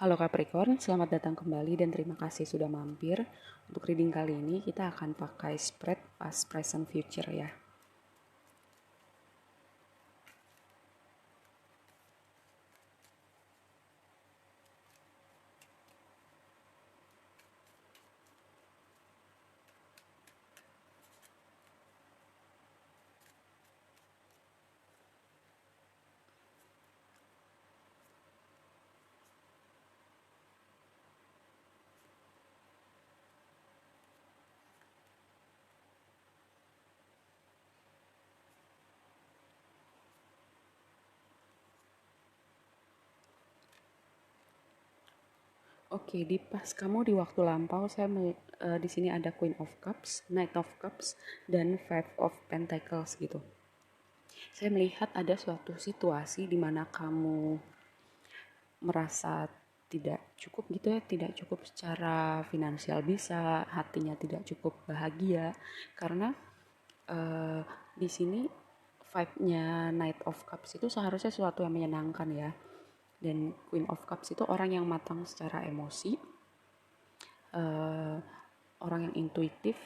Halo Capricorn, selamat datang kembali dan terima kasih sudah mampir. Untuk reading kali ini kita akan pakai spread past, present, future ya. Oke, di pas kamu di waktu lampau, di sini ada Queen of Cups, Knight of Cups, dan Five of Pentacles gitu. Saya melihat ada suatu situasi di mana kamu merasa tidak cukup gitu ya, tidak cukup secara finansial bisa, hatinya tidak cukup bahagia karena eh, di sini vibe-nya Knight of Cups itu seharusnya sesuatu yang menyenangkan ya. Dan Queen of Cups itu orang yang matang secara emosi, eh, orang yang intuitif,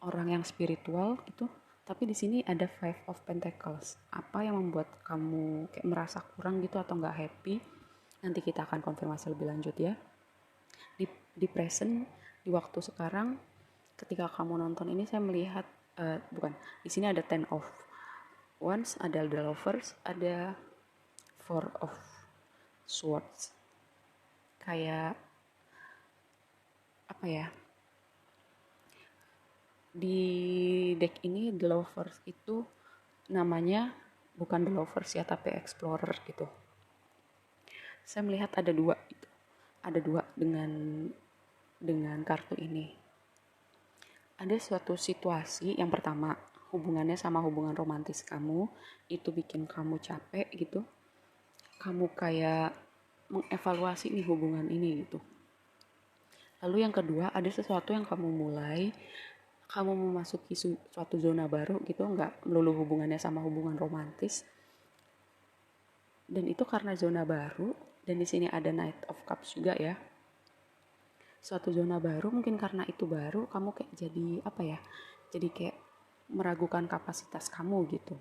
orang yang spiritual gitu. Tapi di sini ada Five of Pentacles. Apa yang membuat kamu kayak merasa kurang gitu atau nggak happy? Nanti kita akan konfirmasi lebih lanjut ya. Di present, di waktu sekarang, ketika kamu nonton ini saya melihat bukan. Di sini ada Ten of Wands, ada The Lovers, ada Four of Swords. Kayak apa ya? Di deck ini The Lovers itu namanya bukan The Lovers ya, tapi Explorer gitu. Saya melihat ada dua gitu. Ada dua dengan kartu ini. Ada suatu situasi yang pertama, hubungannya sama hubungan romantis kamu, itu bikin kamu capek gitu. Kamu kayak mengevaluasi nih hubungan ini gitu. Lalu yang kedua, ada sesuatu yang kamu mulai, kamu memasuki suatu zona baru gitu, nggak melulu hubungannya sama hubungan romantis. Dan itu karena zona baru, dan di sini ada Knight of Cups juga ya. Suatu zona baru, mungkin karena itu baru, kamu kayak jadi apa ya? Jadi kayak meragukan kapasitas kamu gitu.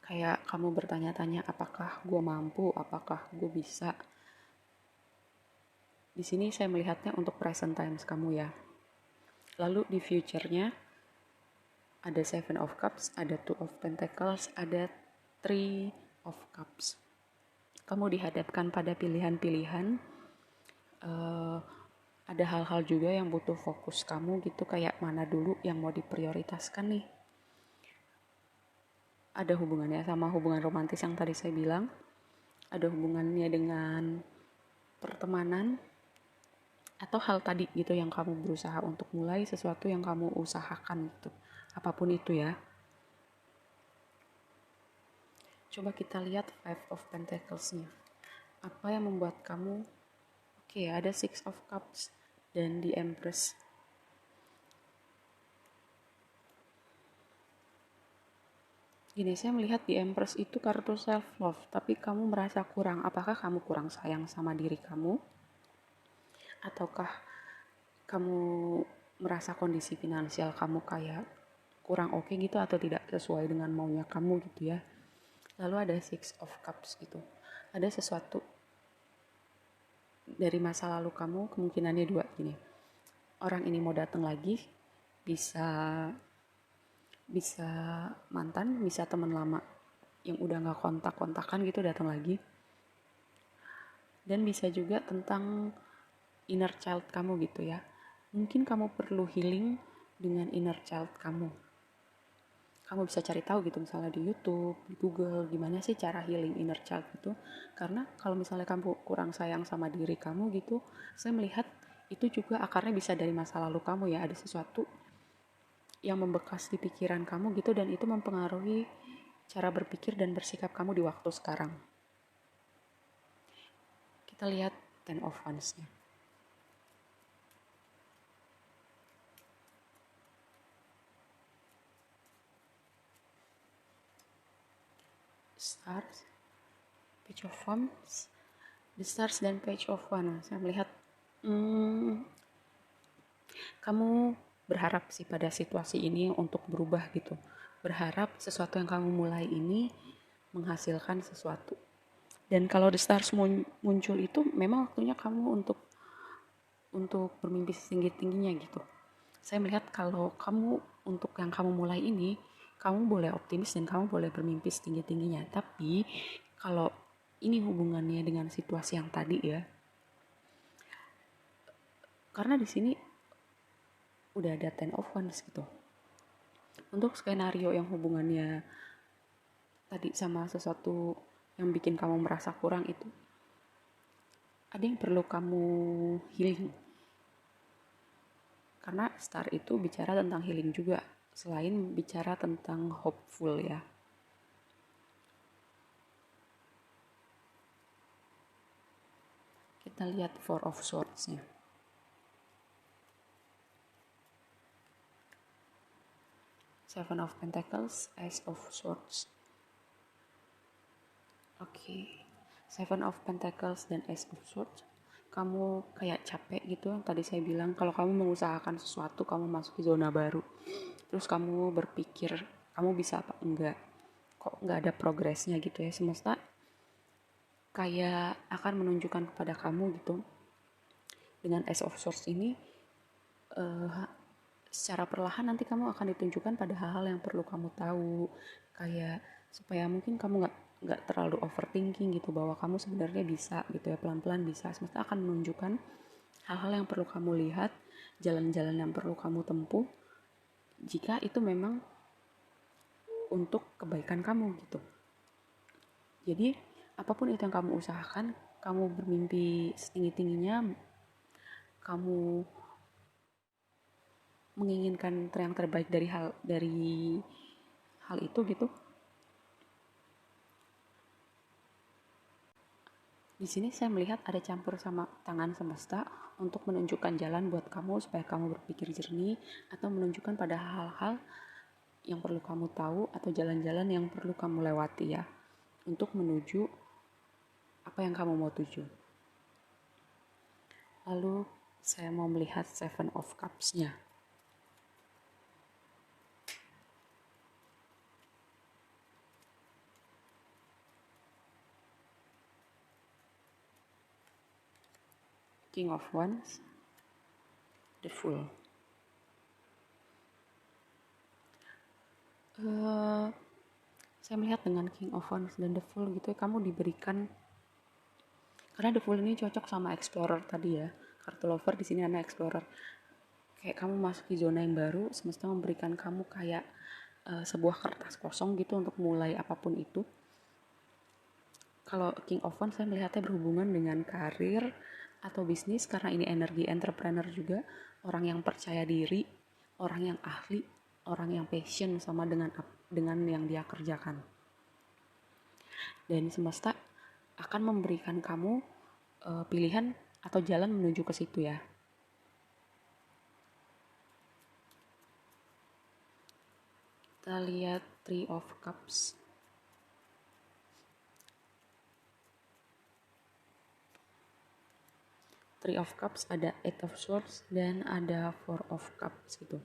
Kayak kamu bertanya-tanya, apakah gue mampu, apakah gue bisa. Di sini saya melihatnya untuk present times kamu ya. Lalu di future-nya ada Seven of Cups, ada Two of Pentacles, ada Three of Cups. Kamu dihadapkan pada pilihan-pilihan, uh, ada hal-hal juga yang butuh fokus kamu gitu, kayak mana dulu yang mau diprioritaskan nih. Ada hubungannya sama hubungan romantis yang tadi saya bilang, ada hubungannya dengan pertemanan, atau hal tadi gitu yang kamu berusaha untuk mulai sesuatu yang kamu usahakan gitu, apapun itu ya. Coba kita lihat Five of Pentacles-nya. Apa yang membuat kamu oke, ada Six of Cups dan The Empress. Gini, saya melihat The Empress itu kartu self love, tapi kamu merasa kurang. Apakah kamu kurang sayang sama diri kamu? Ataukah kamu merasa kondisi finansial kamu kayak kurang oke gitu, atau tidak sesuai dengan maunya kamu gitu ya. Lalu ada Six of Cups gitu. Ada sesuatu dari masa lalu kamu, kemungkinannya dua gini. Orang ini mau datang lagi, bisa bisa mantan, bisa teman lama yang udah nggak kontak-kontakan gitu datang lagi. Dan bisa juga tentang inner child kamu gitu ya. Mungkin kamu perlu healing dengan inner child kamu. Kamu bisa cari tahu gitu misalnya di YouTube, di Google, gimana sih cara healing inner child gitu. Karena kalau misalnya kamu kurang sayang sama diri kamu gitu, saya melihat itu juga akarnya bisa dari masa lalu kamu ya. Ada sesuatu yang membekas di pikiran kamu gitu, dan itu mempengaruhi cara berpikir dan bersikap kamu di waktu sekarang. Kita lihat Ten of Wands-nya. Stars, Page of Wands, The Stars dan Page of Wands. Saya melihat kamu berharap sih pada situasi ini untuk berubah gitu. Berharap sesuatu yang kamu mulai ini menghasilkan sesuatu. Dan kalau The Stars muncul itu memang waktunya kamu untuk bermimpi setinggi-tingginya gitu. Saya melihat kalau kamu untuk yang kamu mulai ini, kamu boleh optimis dan kamu boleh bermimpi setinggi-tingginya. Tapi kalau ini hubungannya dengan situasi yang tadi ya, karena di sini udah ada Ten of Wands gitu. Untuk skenario yang hubungannya tadi sama sesuatu yang bikin kamu merasa kurang itu, ada yang perlu kamu healing. Karena star itu bicara tentang healing juga, selain bicara tentang hopeful ya. Kita lihat Four of Swords-nya. Seven of Pentacles, Ace of Swords. Oke. Seven of Pentacles dan Ace of Swords. Kamu kayak capek gitu, tadi saya bilang kalau kamu mengusahakan sesuatu, kamu masuk ke zona baru. Terus kamu berpikir, kamu bisa apa enggak? Kok enggak ada progresnya gitu ya, semesta kayak akan menunjukkan kepada kamu gitu. Dengan Ace of Swords ini, secara perlahan nanti kamu akan ditunjukkan pada hal-hal yang perlu kamu tahu, kayak supaya mungkin kamu nggak terlalu overthinking gitu, bahwa kamu sebenarnya bisa gitu ya, pelan-pelan bisa. Semesta akan menunjukkan hal-hal yang perlu kamu lihat, jalan-jalan yang perlu kamu tempuh, jika itu memang untuk kebaikan kamu gitu. Jadi apapun itu yang kamu usahakan, kamu bermimpi setinggi-tingginya, kamu menginginkan yang terbaik dari hal itu gitu. Di sini saya melihat ada campur sama tangan semesta untuk menunjukkan jalan buat kamu supaya kamu berpikir jernih, atau menunjukkan pada hal-hal yang perlu kamu tahu atau jalan-jalan yang perlu kamu lewati ya, untuk menuju apa yang kamu mau tuju. Lalu saya mau melihat Seven of Cups-nya. King of Wands, the Fool. Saya melihat dengan King of Wands dan the Fool gitu ya, kamu diberikan, karena the Fool ini cocok sama Explorer tadi ya. Kartu Lover di sini ada Explorer. Kayak kamu masuk di zona yang baru, semesta memberikan kamu kayak sebuah kertas kosong gitu untuk mulai apapun itu. Kalau King of Wands saya melihatnya berhubungan dengan karir atau bisnis, karena ini energi entrepreneur juga, orang yang percaya diri, orang yang ahli, orang yang passion sama dengan yang dia kerjakan. Dan semesta akan memberikan kamu pilihan atau jalan menuju ke situ ya. Kita lihat Three of Cups. Three of Cups, ada Eight of Swords, dan ada Four of Cups gitu.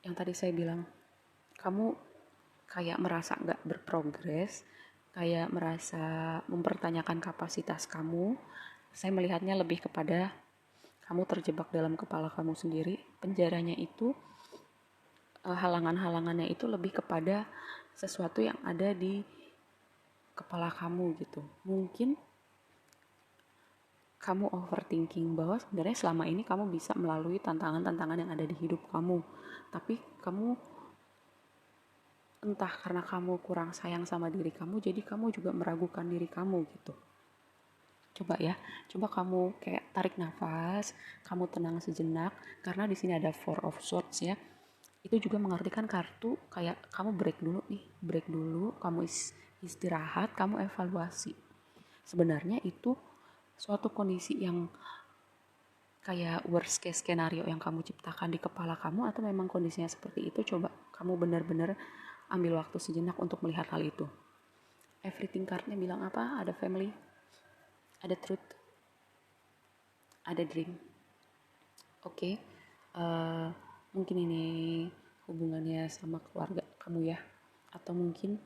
Yang tadi saya bilang, kamu kayak merasa gak berprogres, kayak merasa mempertanyakan kapasitas kamu. Saya melihatnya lebih kepada kamu terjebak dalam kepala kamu sendiri. Penjaranya itu, halangan-halangannya itu lebih kepada sesuatu yang ada di kepala kamu gitu. Mungkin kamu overthinking bahwa sebenarnya selama ini kamu bisa melalui tantangan-tantangan yang ada di hidup kamu, tapi kamu entah karena kamu kurang sayang sama diri kamu, jadi kamu juga meragukan diri kamu gitu. Coba kamu kayak tarik nafas, kamu tenang sejenak, karena di sini ada Four of Swords ya. Itu juga mengartikan kartu kayak kamu break dulu, kamu istirahat, kamu evaluasi. Sebenarnya itu suatu kondisi yang kayak worst case scenario yang kamu ciptakan di kepala kamu, atau memang kondisinya seperti itu. Coba kamu benar-benar ambil waktu sejenak untuk melihat hal itu. Everything cardnya bilang apa? Ada family, ada truth, ada dream. Oke, mungkin ini hubungannya sama keluarga kamu ya, atau mungkin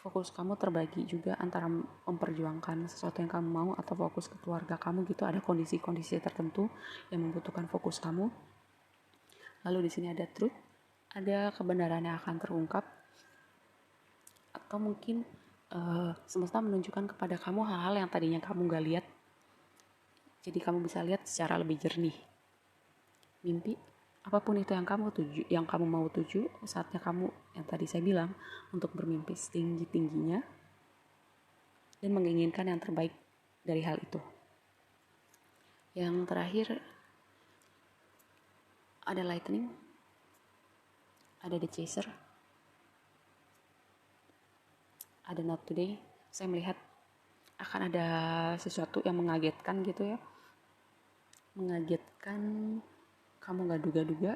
fokus kamu terbagi juga antara memperjuangkan sesuatu yang kamu mau atau fokus ke keluarga kamu gitu. Ada kondisi-kondisi tertentu yang membutuhkan fokus kamu. Lalu di sini ada truth, ada kebenaran yang akan terungkap, atau mungkin semesta menunjukkan kepada kamu hal-hal yang tadinya kamu gak lihat, jadi kamu bisa lihat secara lebih jernih. Mimpi, apapun itu yang kamu mau tuju, saatnya kamu yang tadi saya bilang untuk bermimpi setinggi-tingginya dan menginginkan yang terbaik dari hal itu. Yang terakhir ada lightning, ada the chaser, ada not today. Saya melihat akan ada sesuatu yang mengagetkan gitu ya, mengagetkan, kamu gak duga-duga,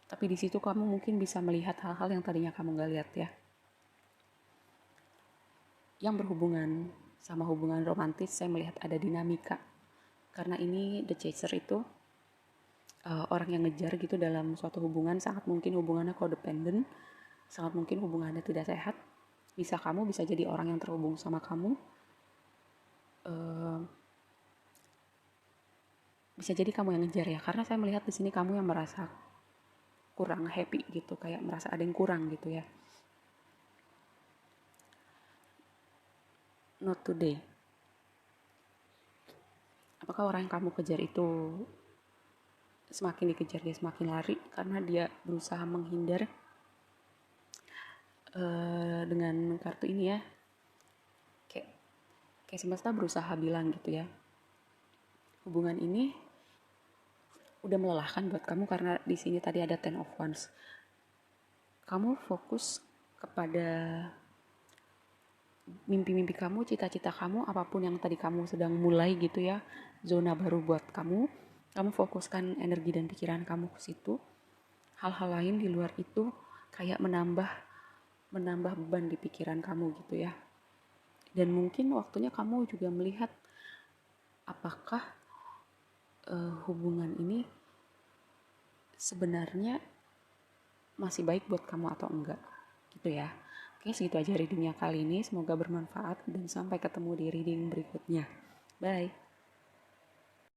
tapi di situ kamu mungkin bisa melihat hal-hal yang tadinya kamu gak lihat ya. Yang berhubungan sama hubungan romantis, saya melihat ada dinamika, karena ini the chaser itu orang yang ngejar gitu dalam suatu hubungan. Sangat mungkin hubungannya codependent, sangat mungkin hubungannya tidak sehat. Bisa jadi orang yang terhubung sama kamu, bisa jadi kamu yang ngejar ya, karena saya melihat di sini kamu yang merasa kurang happy gitu, kayak merasa ada yang kurang gitu ya. Not today. Apakah orang yang kamu kejar itu semakin dikejar dia semakin lari karena dia berusaha menghindar? Dengan kartu ini ya, kayak semesta berusaha bilang gitu ya, hubungan ini udah melelahkan buat kamu karena di sini tadi ada Ten of Wands. Kamu fokus kepada mimpi-mimpi kamu, cita-cita kamu, apapun yang tadi kamu sedang mulai gitu ya, zona baru buat kamu. Kamu fokuskan energi dan pikiran kamu ke situ. Hal-hal lain di luar itu kayak menambah beban di pikiran kamu gitu ya. Dan mungkin waktunya kamu juga melihat apakah hubungan ini sebenarnya masih baik buat kamu atau enggak gitu ya. Oke, segitu aja readingnya kali ini, semoga bermanfaat dan sampai ketemu di reading berikutnya. Bye.